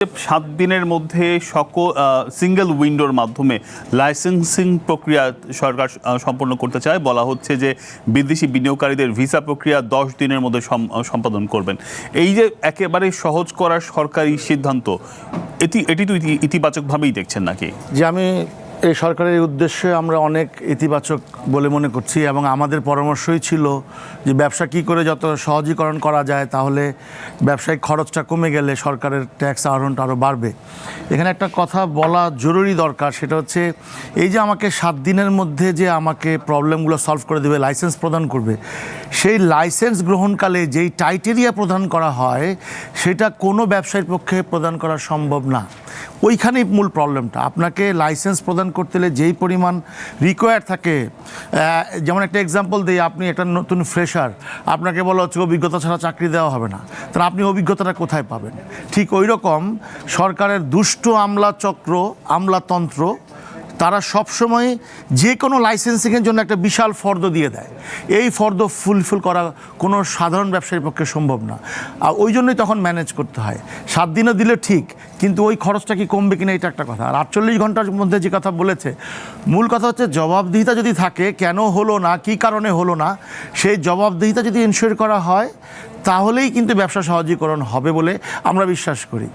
7 দিনের মধ্যে সকল সিঙ্গেল উইন্ডোর মাধ্যমে লাইসেন্সিং প্রক্রিয়া সরকার সম্পন্ন করতে চায়। বলা হচ্ছে যে বিদেশি বিনিয়োগকারীদের ভিসা প্রক্রিয়া 10 দিনের মধ্যে সম্পাদন করবেন। এই যে একেবারে সহজ করার সরকারি সিদ্ধান্ত, এটি তো ইতিবাচকভাবেই দেখছেন নাকি? যে আমি এই সরকারের উদ্দেশ্যে আমরা অনেক ইতিবাচক বলে মনে করছি এবং আমাদের পরামর্শই ছিল যে ব্যবসা কী করে যত সহজীকরণ করা যায়, তাহলে ব্যবসায়িক খরচটা কমে গেলে সরকারের ট্যাক্স আহরণটা আরও বাড়বে। এখানে একটা কথা বলা জরুরি দরকার, সেটা হচ্ছে এই যে আমাকে 7 দিনের মধ্যে যে আমাকে প্রবলেমগুলো সলভ করে দেবে, লাইসেন্স প্রদান করবে, সেই লাইসেন্স গ্রহণকালে যেই টাইটেরিয়া প্রদান করা হয় সেটা কোনো ব্যবসায়ীর পক্ষে প্রদান করা সম্ভব না। ওইখানেই মূল প্রবলেমটা। আপনাকে লাইসেন্স প্রদান করতে হলে যেই পরিমাণ রিকোয়ার থাকে, যেমন একটা এক্সাম্পল দিই, আপনি একটা নতুন ফ্রেশার, আপনাকে বলা হচ্ছে অভিজ্ঞতা ছাড়া চাকরি দেওয়া হবে না, তাহলে আপনি অভিজ্ঞতাটা কোথায় পাবেন? ঠিক ওই রকম সরকারের দুষ্ট আমলাচক্র, আমলাতন্ত্র, তারা সবসময় যে কোনো লাইসেন্সিংয়ের জন্য একটা বিশাল ফর্দ দিয়ে দেয়। এই ফর্দ ফুলফিল করা কোনো সাধারণ ব্যবসায়ীর পক্ষে সম্ভব না, আর ওই জন্যই তখন ম্যানেজ করতে হয়। 7 দিনও দিলে ঠিক, কিন্তু ওই খরচটা কি কমবে কিনা এটা একটা কথা। আর 48 ঘন্টার মধ্যে যে কথা বলেছে, মূল কথা হচ্ছে জবাবদিহিতা যদি থাকে, কেন হলো না, কী কারণে হলো না, সেই জবাবদিহিতা যদি এনশিওর করা হয়, তাহলেই কিন্তু ব্যবসা সহজীকরণ হবে বলে আমরা বিশ্বাস করি।